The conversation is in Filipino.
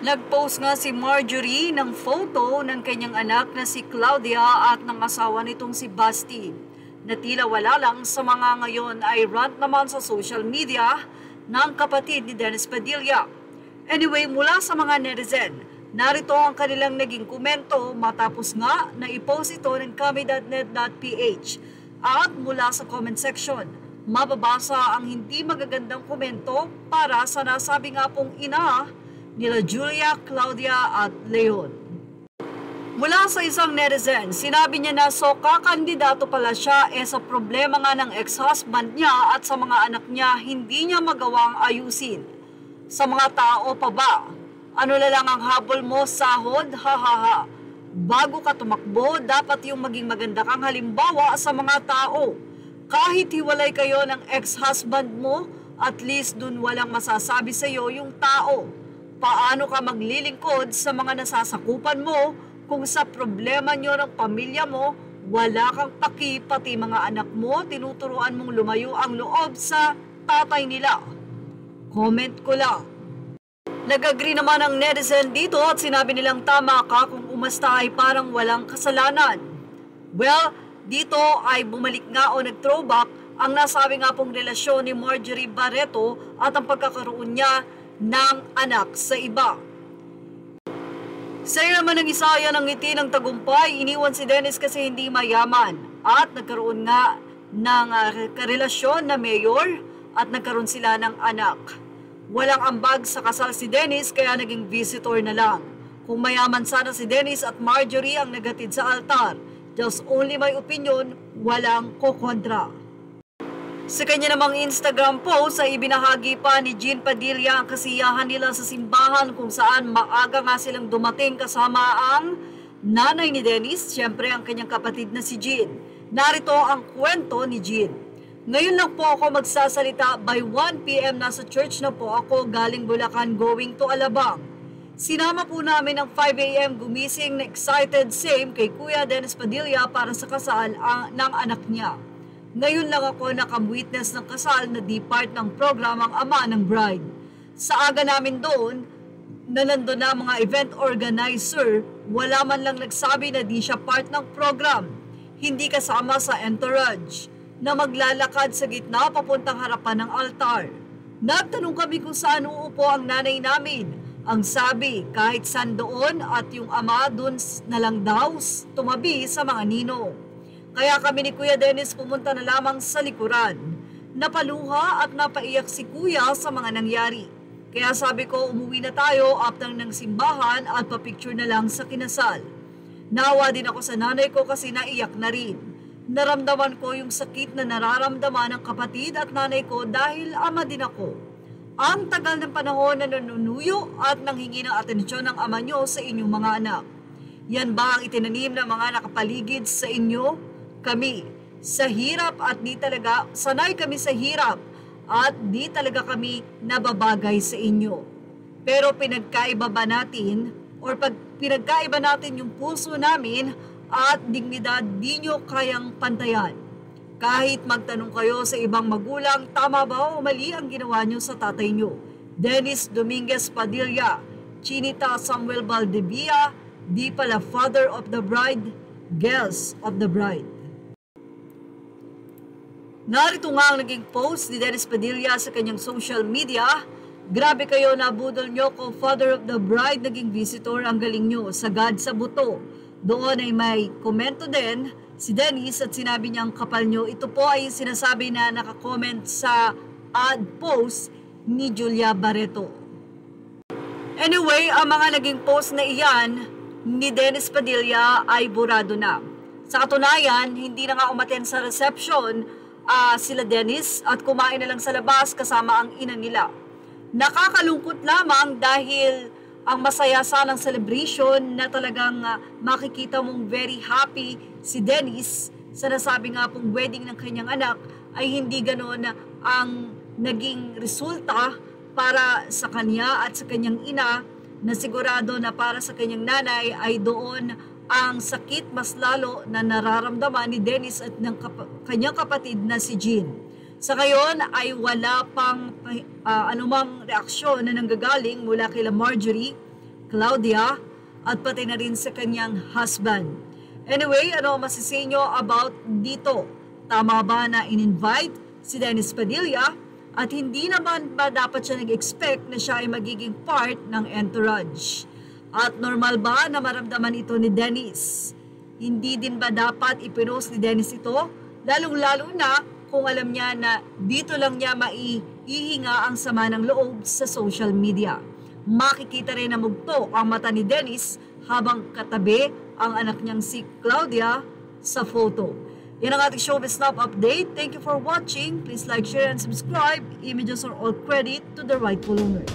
Nag-post nga si Marjorie ng photo ng kanyang anak na si Claudia at ng asawa nitong si Basti, na tila wala lang sa mga ngayon ay rant naman sa social media ng kapatid ni Dennis Padilla. Anyway, mula sa mga netizen, narito ang kanilang naging komento matapos nga na i-post ito ng kami.net.ph. At mula sa comment section, mababasa ang hindi magagandang komento para sa nasabi nga pong ina nila Julia, Claudia at Leon. Mula sa isang netizen, sinabi niya na kakandidato pala siya sa problema nga ng ex-husband niya at sa mga anak niya hindi niya magawang ayusin. Sa mga tao pa ba? Ano na lang ang habol mo, sahod? Ha. Bago ka tumakbo, dapat yung maging maganda kang halimbawa sa mga tao. Kahit hiwalay kayo ng ex-husband mo, at least dun walang masasabi sa iyo yung tao. Paano ka maglilingkod sa mga nasasakupan mo kung sa problema nyo ng pamilya mo, wala kang paki, pati mga anak mo, tinuturuan mong lumayo ang loob sa tatay nila? Comment ko lang. Nag-agree naman ang netizen dito at sinabi nilang tama ka kung umasta ay parang walang kasalanan. Well, dito ay bumalik nga o nag-throwback ang nasabi nga pong relasyon ni Marjorie Barreto at ang pagkakaroon niya ng anak sa iba. Sa naman ng isaya ng ngiti ng tagumpay, iniwan si Dennis kasi hindi mayaman at nagkaroon nga ng karelasyon na mayor at nagkaroon sila ng anak. Walang ambag sa kasal si Dennis kaya naging visitor na lang. Kung mayaman sana si Dennis at Marjorie ang nagatid sa altar, just only my opinion, walang kokontra. Sa kanya namang Instagram post ay ibinahagi pa ni Jean Padilla ang kasiyahan nila sa simbahan kung saan maaga nga silang dumating kasama ang nanay ni Dennis, siyempre ang kanyang kapatid na si Jean. Narito ang kwento ni Jean. Ngayon lang po ako magsasalita, by 1 p.m. nasa church na po ako galing Bulacan going to Alabang. Sinama po namin ang 5 a.m. gumising na excited same kay Kuya Dennis Padilla para sa kasal ng anak niya. Ngayon lang ako nakam-witness ng kasal na di part ng program ang ama ng bride. Sa aga namin doon, na nandun na mga event organizer, wala man lang nagsabi na di siya part ng program. Hindi kasama sa entourage, na maglalakad sa gitna papuntang harapan ng altar. Nagtanong kami kung saan uupo ang nanay namin. Ang sabi, kahit saan doon at yung ama doon na lang daw tumabi sa mga ninong. Kaya kami ni Kuya Dennis pumunta na lamang sa likuran. Napaluha at napaiyak si Kuya sa mga nangyari. Kaya sabi ko umuwi na tayo after ng simbahan at papicture na lang sa kinasal. Nawa din ako sa nanay ko kasi naiyak na rin. Naramdaman ko yung sakit na nararamdaman ng kapatid at nanay ko dahil ama din ako. Ang tagal ng panahon na nanunuyo at nanghingi ng atensyon ng ama nyo sa inyong mga anak. Yan ba ang itinanim ng mga nakapaligid sa inyo? Kami, sa hirap at di talaga, sanay kami sa hirap at di talaga kami nababagay sa inyo. Pero pinagkaiba ba natin or pag pinagkaiba natin yung puso namin at dignidad di nyo kayang pantayan. Kahit magtanong kayo sa ibang magulang, tama ba o mali ang ginawa nyo sa tatay nyo? Dennis Dominguez Padilla, Chinita Samuel Valdivia, di pala father of the bride, girls of the bride. Narito nga ang naging post ni Dennis Padilla sa kanyang social media. Grabe kayo, nabudol nyo ko, father of the bride, naging visitor, ang galing nyo, sagad sa buto. Doon ay may komento din si Dennis at sinabi niyang kapal nyo. Ito po ay sinasabi na nakakomment sa ad post ni Julia Barreto. Anyway, ang mga naging post na iyan ni Dennis Padilla ay burado na. Sa katunayan, hindi na nga umaten sa reception sila Dennis at kumain na lang sa labas kasama ang ina nila. Nakakalungkot lamang dahil ang masaya sanang celebration na talagang makikita mong very happy si Dennis sa nasabi nga pong wedding ng kanyang anak ay hindi ganoon ang naging resulta para sa kanya at sa kanyang ina, na sigurado na para sa kanyang nanay ay doon ang sakit mas lalo na nararamdaman ni Dennis at ng kanyang kapatid na si Jean. Sa ngayon ay wala pang anumang reaksyon na nanggagaling mula kay Marjorie Claudia at pati na rin sa kanyang husband. Anyway, ano masisay nyo about dito? Tama ba na in-invite si Dennis Padilla at hindi naman ba dapat siya nag-expect na siya ay magiging part ng entourage? At normal ba na maramdaman ito ni Dennis? Hindi din ba dapat ipinost ni Dennis ito? Lalong-lalo na kung alam niya na dito lang niya maihihinga ang sama ng loob sa social media. Makikita rin na mugto ang mata ni Dennis habang katabi ang anak niyang si Claudia sa photo. Yan ang ating Showbiz Snap update. Thank you for watching. Please like, share, and subscribe. Images are all credit to the rightful owners.